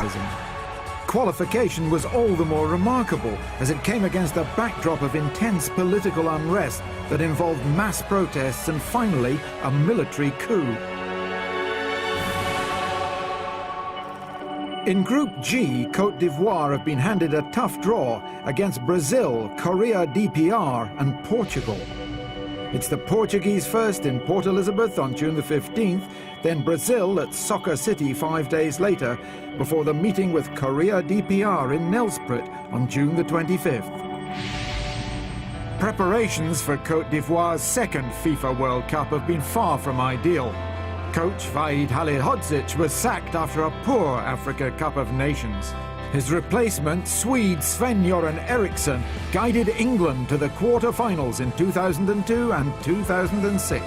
activism. Qualification was all the more remarkable as it came against a backdrop of intense political unrest that involved mass protests and finally a military coup. In Group G, Côte d'Ivoire have been handed a tough draw against Brazil, Korea DPR and Portugal. It's the Portuguese first in Port Elizabeth on June the 15th, then Brazil at Soccer City 5 days later, before the meeting with Korea DPR in Nelspruit on June the 25th. Preparations for Côte d'Ivoire's second FIFA World Cup have been far from ideal. Coach Vahid Halilhodžić was sacked after a poor Africa Cup of Nations. His replacement, Swede Sven-Göran Eriksson, guided England to the quarter-finals in 2002 and 2006.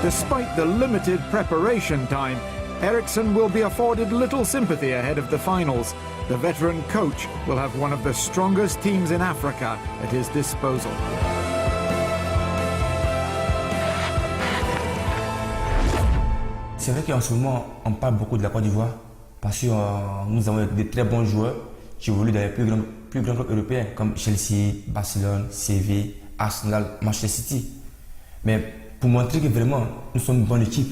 Despite the limited preparation time, Eriksson will be afforded little sympathy ahead of the finals. The veteran coach will have one of the strongest teams in Africa at his disposal. C'est vrai qu'en ce moment, on parle beaucoup de la Côte d'Ivoire parce que nous avons des très bons joueurs qui évoluent dans les plus grands clubs européens comme Chelsea, Barcelone, CV, Arsenal, Manchester City. Mais pour montrer que vraiment nous sommes une bonne équipe,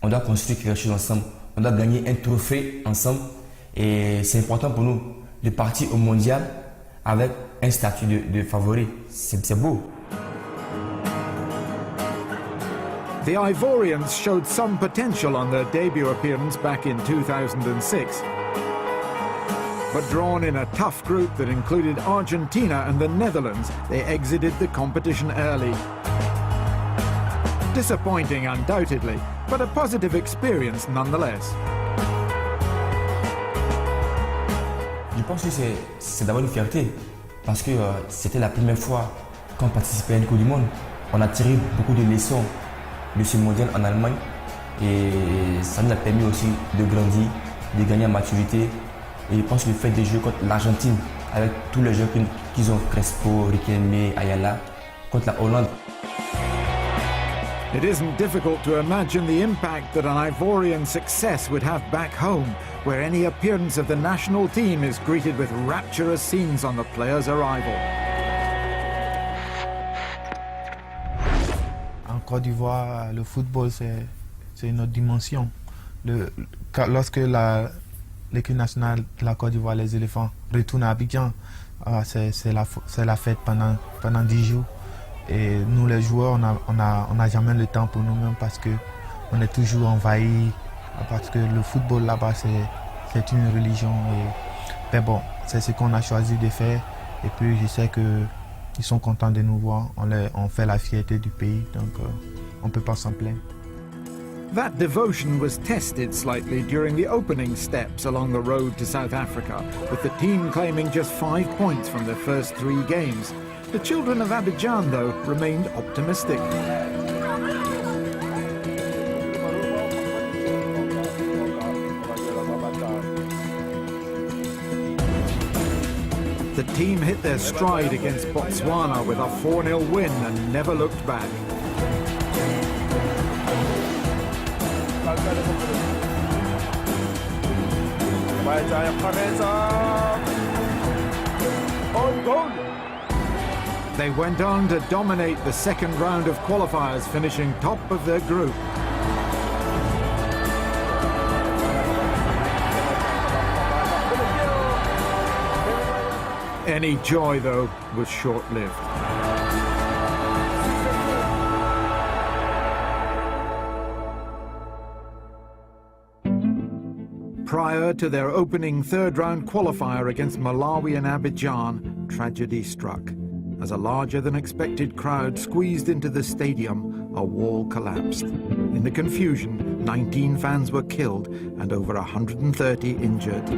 on doit construire quelque chose ensemble, on doit gagner un trophée ensemble et c'est important pour nous de partir au mondial avec un statut de favori. C'est beau. The Ivorians showed some potential on their debut appearance back in 2006. But drawn in a tough group that included Argentina and the Netherlands, they exited the competition early. Disappointing undoubtedly, but a positive experience nonetheless. Je pense que c'est d'abord une fierté parce que c'était la première fois qu'on participait à une Coupe du Monde. On a tiré beaucoup de leçons de ce mondial en Allemagne et ça nous a permis aussi de grandir, de gagner en maturité. Et je pense que le fait de jouer contre l'Argentine avec tous les joueurs qu'ils ont, Crespo, Riquelme, Ayala, contre la Hollande. It isn't difficult to imagine the impact that an Ivorian success would have back home, where any appearance of the national team is greeted with rapturous scenes on the player's arrival. En Côte d'Ivoire, le football, c'est une autre dimension. Lorsque l'équipe nationale de la Côte d'Ivoire, les éléphants, retourne à Abidjan, c'est la fête pendant 10 jours. Et nous, les joueurs, on n'a jamais le temps pour nous-mêmes parce qu'on est toujours envahis, parce que le football là-bas, c'est une religion. Mais bon, c'est ce qu'on a choisi de faire. Et puis, je sais qu'ils sont contents de nous voir. On fait la fierté du pays, donc on ne peut pas s'en plaindre. That devotion was tested slightly during the opening steps along the road to South Africa, with the team claiming just 5 points from their first 3 games. The children of Abidjan, though, remained optimistic. The team hit their stride against Botswana with a 4-0 win and never looked back. They went on to dominate the second round of qualifiers, finishing top of their group. Any joy, though, was short-lived. Prior to their opening third-round qualifier against Malawi and Abidjan, tragedy struck. As a larger-than-expected crowd squeezed into the stadium, a wall collapsed. In the confusion, 19 fans were killed and over 130 injured.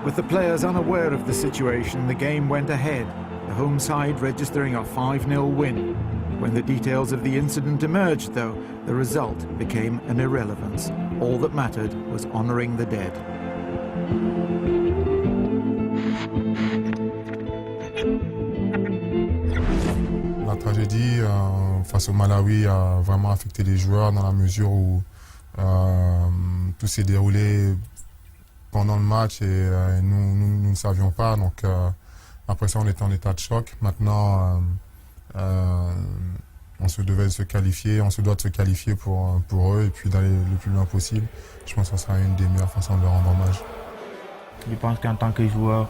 With the players unaware of the situation, the game went ahead, the home side registering a 5-0 win. When the details of the incident emerged, though, the result became an irrelevance. All that mattered was honoring the dead. La tragédie face au Malawi a vraiment affecté les joueurs dans la mesure où tout s'est déroulé pendant le match et nous ne savions pas. Donc après ça, on était en état de choc. Maintenant, on se devait de se qualifier, on se doit de se qualifier pour eux et puis d'aller le plus loin possible. Je pense que ce sera une des meilleures façons de leur rendre hommage. Je pense qu'en tant que joueur,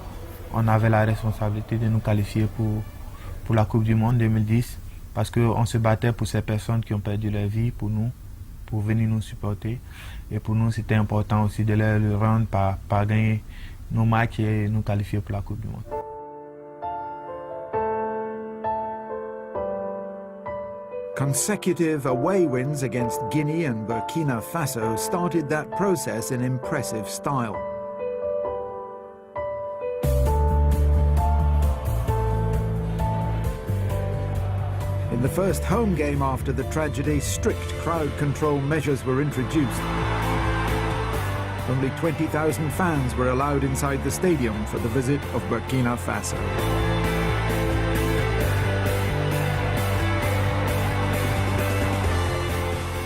on avait la responsabilité de nous qualifier pour la Coupe du Monde 2010 parce qu'on se battait pour ces personnes qui ont perdu leur vie pour nous, pour venir nous supporter. Et pour nous, c'était important aussi de leur rendre par gagner nos matchs et nous qualifier pour la Coupe du Monde. Consecutive away wins against Guinea and Burkina Faso started that process in impressive style. In the first home game after the tragedy, strict crowd control measures were introduced. Only 20,000 fans were allowed inside the stadium for the visit of Burkina Faso.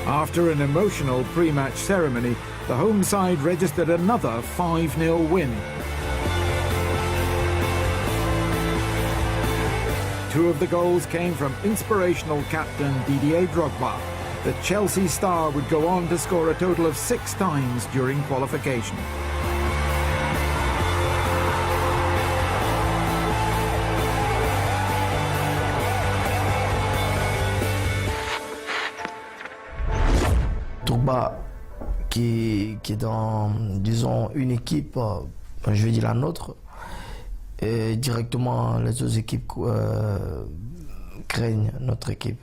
After an emotional pre-match ceremony, the home side registered another 5-0 win. Two of the goals came from inspirational captain Didier Drogba. The Chelsea star would go on to score a total of 6 times during qualification. Drogba qui est dans, disons, une équipe, je vais dire la nôtre, et directement les autres équipes craignent notre équipe.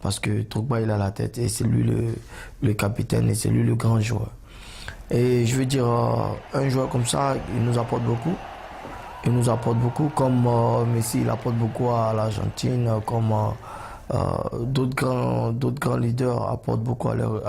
Parce que Drogba il a la tête et c'est lui le capitaine et c'est lui le grand joueur. Et je veux dire, un joueur comme ça, il nous apporte beaucoup. Il nous apporte beaucoup, comme Messi, il apporte beaucoup à l'Argentine, comme d'autres grands leaders apportent beaucoup à leur.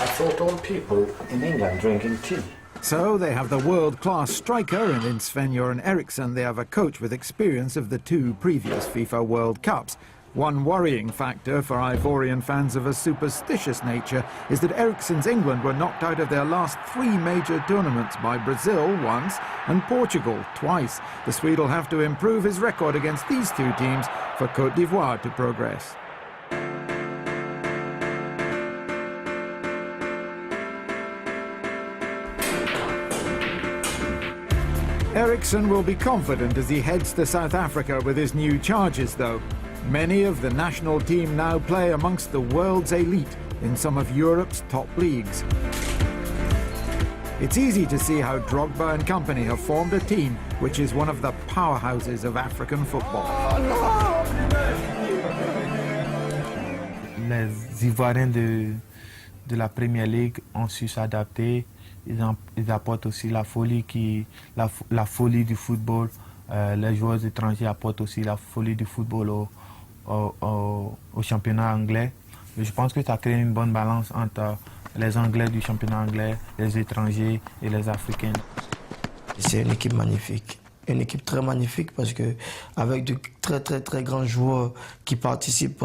I thought all people in England drinking tea. So they have the world-class striker, and in Sven-Göran Eriksson they have a coach with experience of the 2 previous FIFA World Cups. One worrying factor for Ivorian fans of a superstitious nature is that Eriksson's England were knocked out of their last 3 major tournaments by Brazil once and Portugal twice. The Swede will have to improve his record against these 2 teams for Côte d'Ivoire to progress. Eriksson will be confident as he heads to South Africa with his new charges, though. Many of the national team now play amongst the world's elite in some of Europe's top leagues. It's easy to see how Drogba and company have formed a team which is one of the powerhouses of African football. Les Ivoiriens de la Premier League ont su s'adapter. Ils apportent aussi la folie du football. Les joueurs étrangers apportent aussi la folie du football au championnat anglais. Et je pense que ça crée une bonne balance entre les Anglais du championnat anglais, les étrangers et les Africains. C'est une équipe magnifique. Une équipe très magnifique parce que avec de très grands joueurs qui participent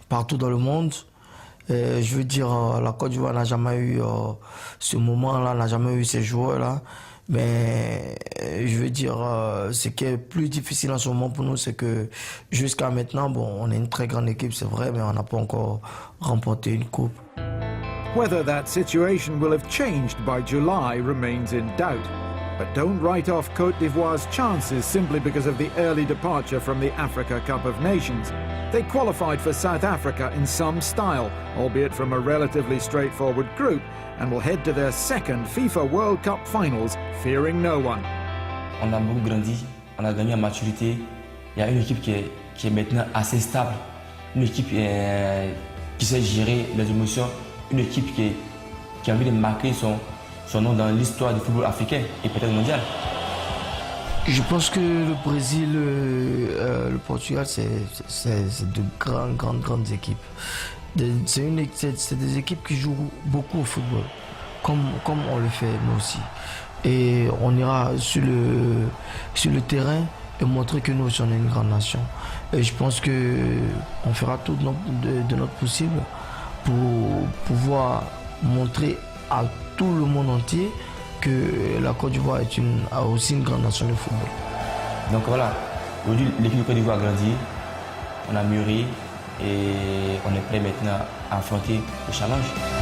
partout dans le monde. Je veux dire, la Côte d'Ivoire n'a jamais eu ce moment-là, n'a jamais eu ces joueurs-là. Mais je veux dire, ce qui est plus difficile en ce moment pour nous, c'est que jusqu'à maintenant, bon, on est une très grande équipe, c'est vrai, mais on n'a pas encore remporté une coupe. Whether that situation will have changed by July remains in doubt. But don't write off Côte d'Ivoire's chances simply because of the early departure from the Africa Cup of Nations. They qualified for South Africa in some style, albeit from a relatively straightforward group, and will head to their second FIFA World Cup finals, fearing no one. On a beaucoup grandi, on a gagné en maturité. Il y a une équipe qui est maintenant assez stable, une équipe qui sait gérer les émotions, une équipe qui a envie de marquer son nom dans l'histoire du football africain et peut-être mondial. Je pense que le Brésil, le Portugal, c'est de grandes équipes. C'est des équipes qui jouent beaucoup au football, comme on le fait nous aussi. Et on ira sur le terrain et montrer que nous aussi on est une grande nation. Et je pense qu'on fera tout de notre possible pour pouvoir montrer à tout le monde entier que la Côte d'Ivoire a aussi une grande nation de football. Donc voilà, aujourd'hui l'équipe de Côte d'Ivoire a grandi, on a mûri et on est prêt maintenant à affronter le challenge.